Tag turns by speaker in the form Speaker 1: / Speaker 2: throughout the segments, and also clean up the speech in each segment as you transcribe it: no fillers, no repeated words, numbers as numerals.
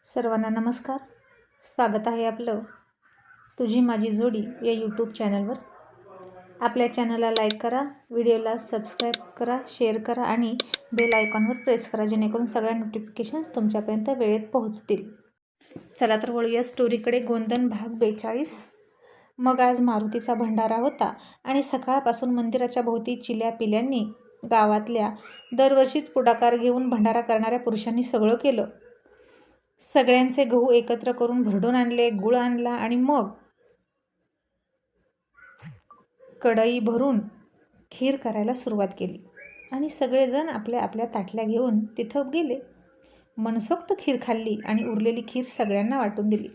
Speaker 1: सर्वांना नमस्कार. स्वागत आहे आपलं तुझी माझी जोडी या यूट्यूब चॅनलवर. आपल्या चॅनलला लाईक करा, व्हिडिओला सबस्क्राईब करा, शेअर करा आणि बेल आयकॉनवर प्रेस करा, जेणेकरून सगळ्या नोटिफिकेशन्स तुमच्यापर्यंत वेळेत पोहोचतील. चला तर वळूया स्टोरीकडे. गोंधन भाग 42. मग आज मारुतीचा भंडारा होता आणि सकाळपासून मंदिराच्या भोवती चिल्या पिल्यांनी, गावातल्या दरवर्षीच पुढाकार घेऊन भंडारा करणाऱ्या पुरुषांनी सगळं केलं. सगळ्यांचे गहू एकत्र करून भरडून आणले, गुळ आणला आणि मग कढई भरून खीर करायला सुरुवात केली. आणि सगळेजण आपल्या आपल्या ताटल्या घेऊन तिथं गेले. मनसोक्त खीर खाल्ली आणि उरलेली खीर सगळ्यांना वाटून दिली.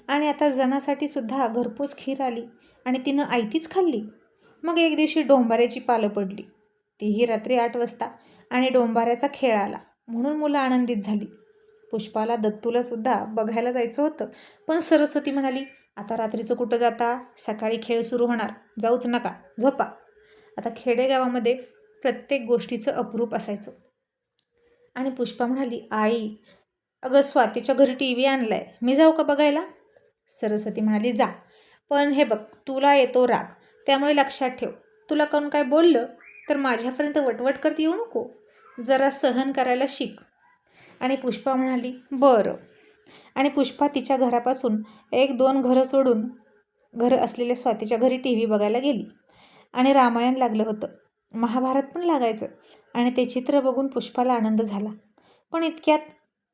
Speaker 1: आणि आता जनासाठी सुद्धा घरपोच खीर आली आणि तिनं आयतीच खाल्ली. मग एक दिवशी डोंबाऱ्याची पालं पडली, तीही रात्री 8 वाजता, आणि डोंबाऱ्याचा खेळ आला म्हणून मुलं आनंदित झाली. पुष्पाला, दत्तूला सुद्धा बघायला जायचं होतं, पण सरस्वती म्हणाली, आता रात्रीचं कुठं जाता, सकाळी खेळ सुरू होणार, जाऊच नका, झोपा. आता खेडेगावामध्ये प्रत्येक गोष्टीचं अप्रूप असायचं. आणि पुष्पा म्हणाली, आई अगं स्वातीच्या घरी TV आणलाय, मी जाऊ का बघायला? सरस्वती म्हणाली, जा, पण हे बघ, तुला येतो राग, त्यामुळे लक्षात ठेव, तुला कोण काय बोललं तर माझ्यापर्यंत वटवट करत येऊ नको, जरा सहन करायला शिक. आणि पुष्पा म्हणाली, बरं. आणि पुष्पा तिच्या घरापासून 1-2 घरं सोडून घरं असलेल्या स्वातीच्या घरी TV बघायला गेली. आणि रामायण लागलं होतं, महाभारत पण लागायचं. आणि ते चित्र बघून पुष्पाला आनंद झाला. पण इतक्यात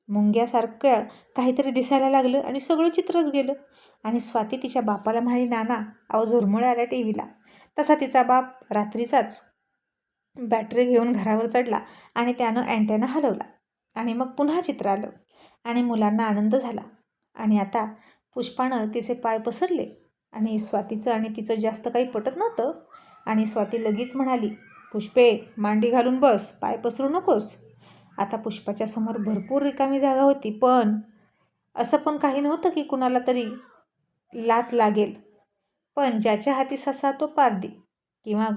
Speaker 1: मुंग्यासारखं काहीतरी दिसायला लागलं आणि सगळं चित्रच गेलं. आणि स्वाती तिच्या बापाला म्हणाली, नाना अहो झुरमुळ्या आल्या TVला. तसा तिचा बाप रात्रीचाच बॅटरी घेऊन घरावर चढला आणि त्यानं अँटेना हलवला आणि मग पुन्हा चित्र आलं आणि मुलांना आनंद झाला. आणि आता पुष्पानं तिचे पाय पसरले आणि स्वातीचं आणि तिचं जास्त काही पटत नव्हतं. आणि स्वाती लगेच म्हणाली, पुष्पे मांडी घालून बस, पाय पसरू नकोस. आता पुष्पाच्या समोर भरपूर रिकामी जागा होती, पण असं पण काही नव्हतं की कुणाला तरी लात लागेल. पण ज्याच्या हाती ससा तो पारधी, किंवा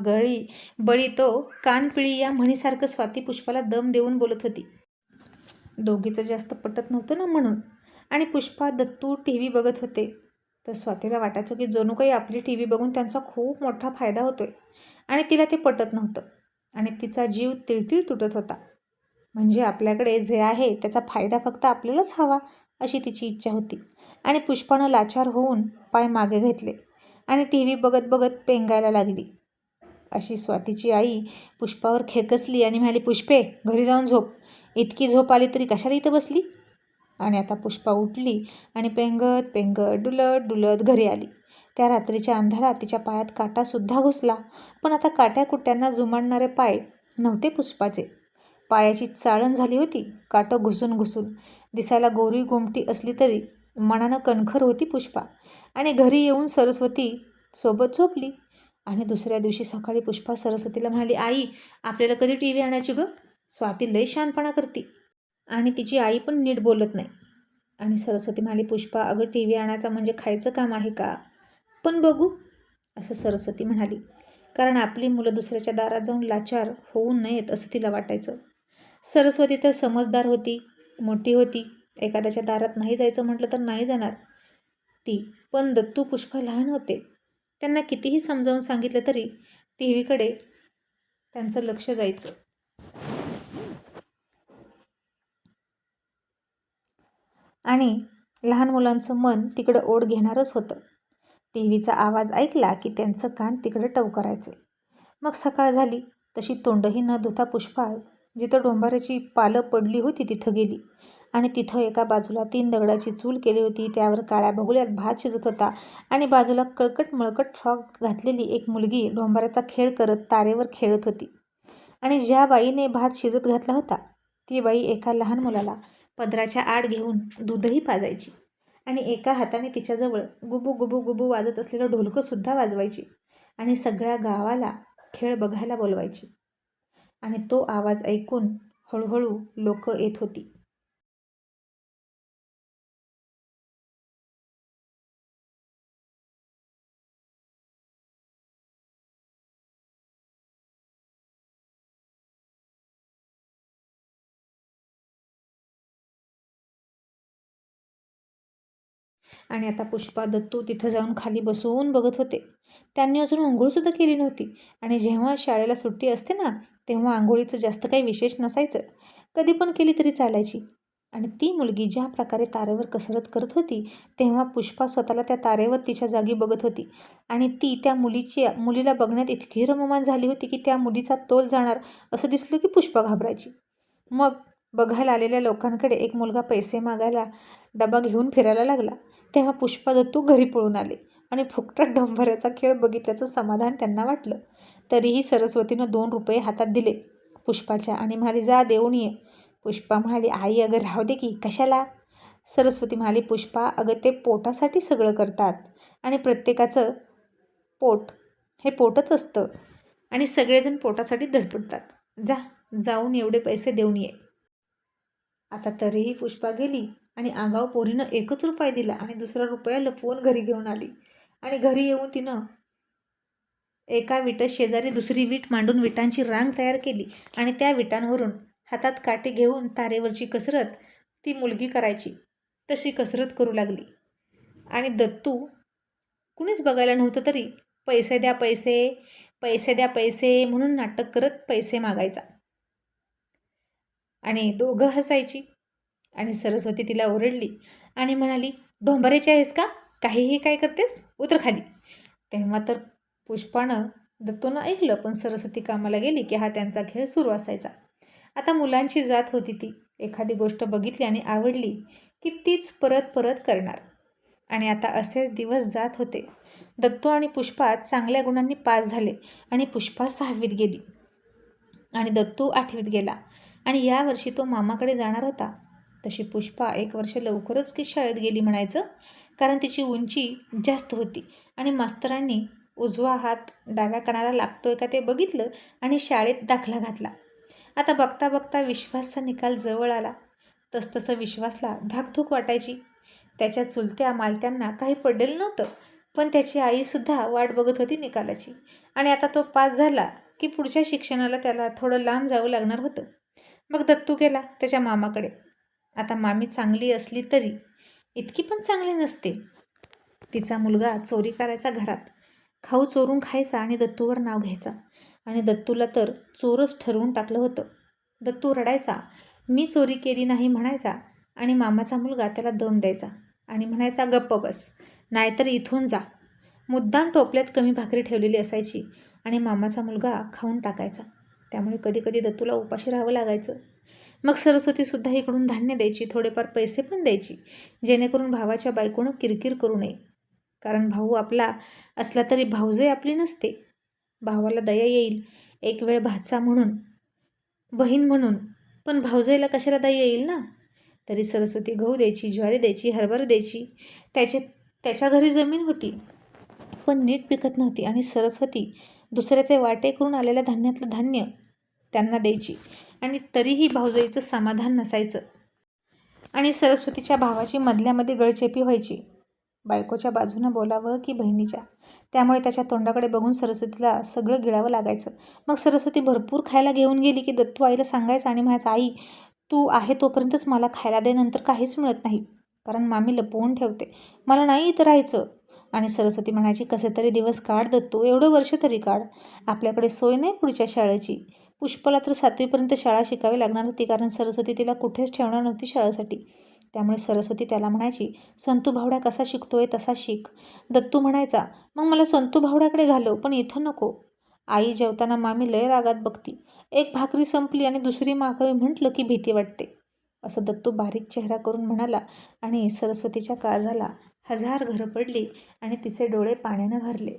Speaker 1: बळी तो कानपिळी, या म्हणीसारखं स्वाती पुष्पाला दम देऊन बोलत होती. दोघीचं जास्त पटत नव्हतं ना म्हणून. आणि पुष्पा, दत्तू TV बघत होते तर स्वातीला वाटायचं की जणू काही आपली TV बघून त्यांचा खूप मोठा फायदा होतोय. आणि तिला ते पटत नव्हतं आणि तिचा जीव तिळतिळ तुटत होता. म्हणजे आपल्याकडे जे आहे त्याचा फायदा फक्त आपल्यालाच हवा, अशी तिची इच्छा होती. आणि पुष्पानं लाचार होऊन पाय मागे घेतले आणि TV बघत बघत पेंगायला लागली. अशी स्वातीची आई पुष्पावर खेकसली आणि म्हणाली, पुष्पे घरी जाऊन झोप, इतकी झोप आली तरी कशाला इथं बसली? आणि आता पुष्पा उठली आणि पेंगत पेंगत डुलत डुलत घरी आली. त्या रात्रीच्या अंधारात तिच्या पायात काटासुद्धा घुसला, पण आता काट्याकुट्यांना जुमानणारे पाय नव्हते पुष्पाचे. पायाची चाळण झाली होती काटं घुसून घुसून. दिसायला गोरी गोमटी असली तरी मनानं कणखर होती पुष्पा. आणि घरी येऊन सरस्वती सोबत झोपली. आणि दुसऱ्या दिवशी सकाळी पुष्पा सरस्वतीला म्हणाली, आई आपल्याला कधी TV आणायची गं? स्वाती लई शहाणपणा करते आणि तिची आई पण नीट बोलत नाही. आणि सरस्वती म्हणाली, पुष्पा अगं TV आणायचा म्हणजे खायचं काम आहे का? पण बघू, असं सरस्वती म्हणाली, कारण आपली मुलं दुसऱ्याच्या दारात जाऊन लाचार होऊ नयेत असं तिला वाटायचं. सरस्वती तर समजदार होती, मोठी होती, एखाद्याच्या दारात नाही जायचं म्हटलं तर नाही जाणार ती. पण दत्तू, पुष्पा लहान होते, त्यांना कितीही समजावून सांगितलं तरी TVकडे त्यांचं लक्ष जायचं. आणि लहान मुलांचं मन तिकडं ओढ घेणारच होतं. TVचा आवाज ऐकला की त्यांचं कान तिकडे टवकारायचे. मग सकाळ झाली तशी तोंडही न धुता पुष्पा जिथं डोंबाऱ्याची पालं पडली होती तिथं गेली. आणि तिथं एका बाजूला 3 दगडाची चूल केली होती, त्यावर काळ्या बगुल्यात भात शिजत होता. आणि बाजूला कळकट मळकट फ्रॉक घातलेली एक मुलगी डोंबाऱ्याचा खेळ करत तारेवर खेळत होती. आणि ज्या बाईने भात शिजत घातला होता ती बाई एका लहान मुलाला पदराच्या आड घेऊन दूधही पाजायची आणि एका हाताने तिच्याजवळ गुबू गुबू गुबू वाजत असलेलं ढोलकंसुद्धा वाजवायची आणि सगळ्या गावाला खेळ बघायला बोलवायची. आणि तो आवाज ऐकून हळूहळू लोक येत होती. आणि आता पुष्पा, दत्तू तिथं जाऊन खाली बसून बघत होते. त्यांनी अजून अंघोळसुद्धा केली नव्हती. आणि जेव्हा शाळेला सुट्टी असते ना, तेव्हा अंघोळीचं जास्त काही विशेष नसायचं. कधी पण केली तरी चालायची. आणि ती मुलगी ज्या प्रकारे तारेवर कसरत करत होती, तेव्हा पुष्पा स्वतःला त्या तारेवर तिच्या जागी बघत होती. आणि ती त्या मुलीला बघण्यात इतकी रममाण झाली होती की त्या मुलीचा तोल जाणार असं दिसलं की पुष्पा घाबरायची. मग बघायला आलेल्या लोकांकडे एक मुलगा पैसे मागायला डबा घेऊन फिरायला लागला. तेव्हा पुष्पा, दत्तू घरी पळून आले आणि फुकटात डंबऱ्याचा खेळ बघितल्याचं समाधान त्यांना वाटलं. तरीही सरस्वतीनं 2 रुपये हातात दिले पुष्पाच्या आणि म्हणाली, जा देऊन ये. पुष्पा म्हणाली, आई अगं राहू दे की, कशाला? सरस्वती म्हणाली, पुष्पा अगं ते पोटासाठी सगळं करतात आणि प्रत्येकाचं पोट हे पोटच असतं आणि सगळेजण पोटासाठी धडपडतात. जाऊन एवढे पैसे देऊन ये. आता तरीही पुष्पा गेली आणि आगाऊ पोरीनं 1 रुपया दिला आणि 2 रुपया लपवून घरी घेऊन आली. आणि घरी येऊन तिनं एका विटेत शेजारी दुसरी वीट मांडून विटांची रांग तयार केली आणि त्या विटांवरून हातात काठी घेऊन तारेवरची कसरत ती मुलगी करायची तशी कसरत करू लागली. आणि दत्तू कुणीच बघायला नव्हतं तरी पैसे द्या पैसे, पैसे द्या पैसे म्हणून नाटक करत पैसे मागायचा. आणि दोघं हसायची. आणि सरस्वती तिला ओरडली आणि म्हणाली, ढोंबराची आहेस का? काहीही काय करतेस? उतर खाली. तेव्हा तर पुष्पानं दत्तूनं ऐकलं, पण सरस्वती कामाला गेली की हा त्यांचा खेळ सुरू असायचा. आता मुलांची जात होती ती. एखादी गोष्ट बघितली आणि आवडली की तीच परत परत करणार. आणि आता असेच दिवस जात होते. दत्तू आणि पुष्पा चांगल्या गुणांनी पास झाले आणि पुष्पा 6वीत गेली आणि दत्तू 8वीत गेला. आणि यावर्षी तो मामाकडे जाणार होता. तशी पुष्पा 1 वर्ष लवकरच की शाळेत गेली म्हणायचं, कारण तिची उंची जास्त होती आणि मास्तरांनी उजवा हात डाव्या कानाला लागतोय का ते बघितलं आणि शाळेत दाखला घातला. आता बघता बघता विश्वासचा निकाल जवळ आला. तसतसं विश्वासला धाकधूक वाटायची. त्याच्या चुलत्या मालत्यांना काही पडलेलं नव्हतं, पण त्याची आईसुद्धा वाट बघत होती निकालाची. आणि आता तो पास झाला की पुढच्या शिक्षणाला त्याला थोडं लांब जावं लागणार होतं. मग दत्तू गेला त्याच्या मामाकडे. आता मामी चांगली असली तरी इतकी पण चांगली नसते. तिचा मुलगा चोरी करायचा घरात, खाऊ चोरून खायचा आणि दत्तूवर नाव घ्यायचा. आणि दत्तूला तर चोरच ठरवून टाकलं होतं. दत्तू रडायचा, मी चोरी केली नाही म्हणायचा आणि मामाचा मुलगा त्याला दम द्यायचा आणि म्हणायचा, गप्प बस, नाहीतर इथून जा. मुद्दाम टोपल्यात कमी भाकरी ठेवलेली असायची आणि मामाचा मुलगा खाऊन टाकायचा. त्यामुळे कधी कधी दत्तूला उपाशी राहावं लागायचं. मग सरस्वतीसुद्धा इकडून धान्य द्यायची, थोडेफार पैसे पण द्यायची, जेणेकरून भावाच्या बायकोनं किरकिर करू नये. कारण भाऊ आपला असला तरी भाऊजाई आपली नसते. भावाला दया येईल एक वेळ भाचा म्हणून, बहीण म्हणून, पण भाऊजाईला कशाला दया येईल ना. तरी सरस्वती गहू द्यायची, ज्वारी द्यायची, हरभरा द्यायची. त्याच्या घरी जमीन होती पण नीट पिकत नव्हती आणि सरस्वती दुसऱ्याचे वाटे करून आलेल्या धान्यातलं धान्य त्यांना द्यायची. आणि तरीही भाऊजाईचं समाधान नसायचं आणि सरस्वतीच्या भावाची मधल्यामध्ये गळचेपी व्हायची, बायकोच्या बाजूनं बोलावं की बहिणीच्या. त्यामुळे त्याच्या तोंडाकडे बघून सरस्वतीला सगळं गिळावं लागायचं. मग सरस्वती भरपूर खायला घेऊन गेली की दत्तू आईला सांगायचं आणि म्हणायचं, आई तू आहे तोपर्यंतच मला खायला दे, नंतर काहीच मिळत नाही, कारण मामी लपवून ठेवते, मला नाही इथं राहायचं. आणि सरस्वती म्हणायची, कसे तरी दिवस काढ दत्तू, एवढं वर्ष तरी काढ, आपल्याकडे सोय नाही पुढच्या शाळेची. पुष्पाला तर 7वीपर्यंत शाळा शिकावी लागणार होती, कारण सरस्वती तिला कुठेच ठेवणार नव्हती शाळेसाठी. त्यामुळे सरस्वती त्याला म्हणायची, संतू भावड्या कसा शिकतोय तसा शिक. दत्तू म्हणायचा, मग मला संतू भावड्याकडे घालव, पण इथं नको. आई जेवताना मामी लय रागात बघती, एक भाकरी संपली आणि दुसरी मागावी म्हटलं की भीती वाटते, असं दत्तू बारीक चेहरा करून म्हणाला. आणि सरस्वतीच्या काळजाला 1000 घरं पडली आणि तिचे डोळे पाण्यानं भरले.